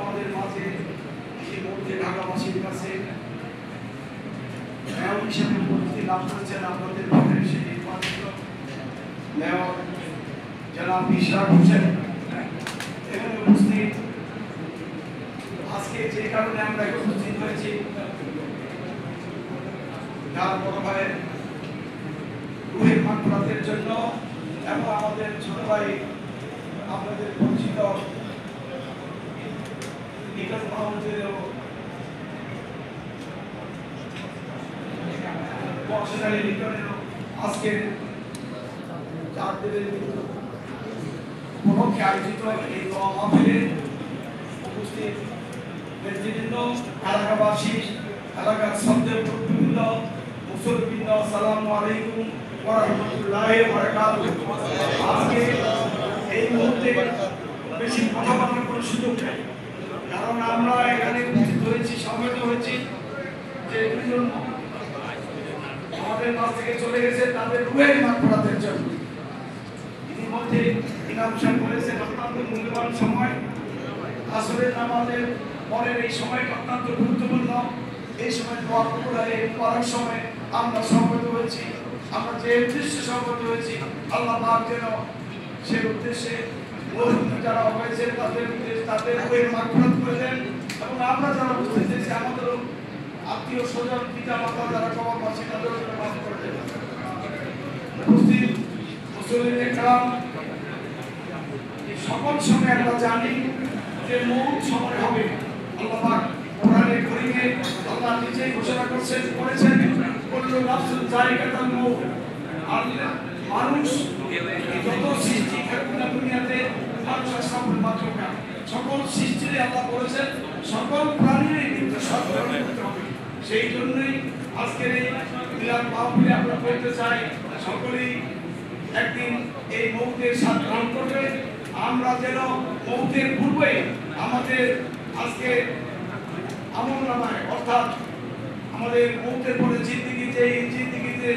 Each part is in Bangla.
আমাদের মাঝে ইতিমধ্যে ঢাকাবাসীর কাছে মেয়র হিসেবে পরিচিতি লাভ করেছেন আমাদের ভোটের সেই নির্বাচিত মেয়র জনাব ইশরাক হোসেন এখানে উপস্থিত। আজকে যে কারণে আমরা উপস্থিত হয়েছি, যার বড় ভাইয়ের রুহের মাগফিরাতের জন্য এবং আমাদের ছোট ভাই আপনাদের পরিচিত নিকট মাহমুদেরও বংশধারী লিটনেরও আজকের চাঁদের উপলক্ষে আয়োজিত এই দোয়া মাহফিলে উপস্থিত নেতৃবৃন্দ, এলাকাবাসী, এলাকার সন্দেহ মুরব্বিবৃন্দ, মুসল্লিবৃন্দ, আসসালামু আলাইকুম ওয়া রাহমাতুল্লাহি ওয়া বারাকাতুহু। আজকে এই মুহূর্তে বেশি কথা বলার কোনো সুযোগ নেই, কারণ আমরা এখানে উপস্থিত হয়েছি, সমবেত হয়েছি যে দুজন আমাদের মাঝ থেকে চলে গেছে তাদের রুহের মাগফিরাতের জন্য। ইতিমধ্যে ইমাম সাহেব বলেছেন অত্যন্ত মূল্যবান সময়, আসরের নামাজের পরের এই সময়টা অত্যন্ত গুরুত্বপূর্ণ। এই সময় দোয়া করার সময় আমরা সমবেত হয়েছি, আমরা যে উদ্দেশ্যে সমবেত হয়েছি আল্লাহ পাক যেন সেই উদ্দেশ্যে যারা হয়েছে তাদের রুহের মাগফিরাত করে দেন, এবং আমরা যারা উপস্থিত হয়েছি আমাদেরও আত্মীয় স্বজন পিতা মাতা যারা কবরবাসী তাদেরও মাফ করে দেন। উপস্থিত মুসল্লিদের کرام, সকল সময় আমরা জানি যে মৌত সময় হবে। আল্লাহ পাক কোরআনে কারীমে আল্লাহ নিজেই ঘোষণা করেছেন কুল্লু নাফসিন যায়কাতুল মউত। আল্লাহ মানুষ যত সৃষ্টি থাকুক না দুনিয়াতে, মানুষ আসলে মাত্র সকল সৃষ্টিতে আল্লাহ বলেছেন সকল প্রাণীরই মৃত্যু সত্ত্বেও হবে। সেই জন্যই আজকের এই মিলাদ মাহফিলে আমরা বলতে চাই সকলেই একদিন এই মৌতের স্বাদ গ্রহণ করবে। আমরা যেন মৌতের পূর্বে আমাদের আজকে আমলনামায় অর্থাৎ আমাদের মৌতের পরে জিন্দেগিতে এই জিন্দেগিতে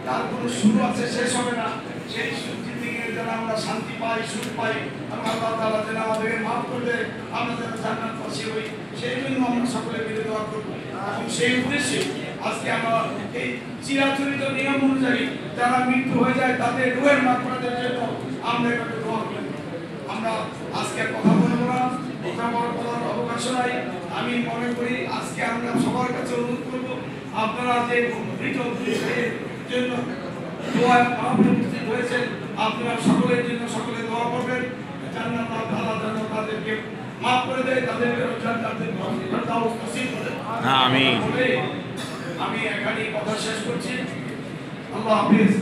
তার কোনো শুরু আছে শেষ হবে না, সেই জিন্দেগিতে যেন আমরা শান্তি পাই, সুখ পাই, এবং আল্লাহ তাআলা যেন আমাদেরকে মাফ করলে আমরা যেন জান্নাতবাসী হই, সেই জন্য আমরা সকলে মিলে দোয়া করব। এবং সেই উদ্দেশ্যে আজকে আমরা এই চিরাচরিত নিয়ম অনুযায়ী যারা মৃত্যু হয়ে যায় তাদের রুহের মাগফিরাতের জন্য আমরা একটু দোয়া করি। আমরা আজকে কথা বলবো না, কথা বলার অবকাশ নাই। আমি মনে করি আজকে আমরা সবার কাছে অনুরোধ করবো আপনারা যে মৃত জন্য দোয়া মাহফিলে উপস্থিত হয়েছেন, আপনারা সকলের জন্য সকলে দোয়া করবেন জান্নাত আল্লাহ যেন তাদেরকে মাফ করে দেয়, তাদেরকে জান্নাতের ফেরদাউস নসিব করে। আমিন। আমি এখানেই কথা শেষ করছি। আল্লাহ হাফেজ।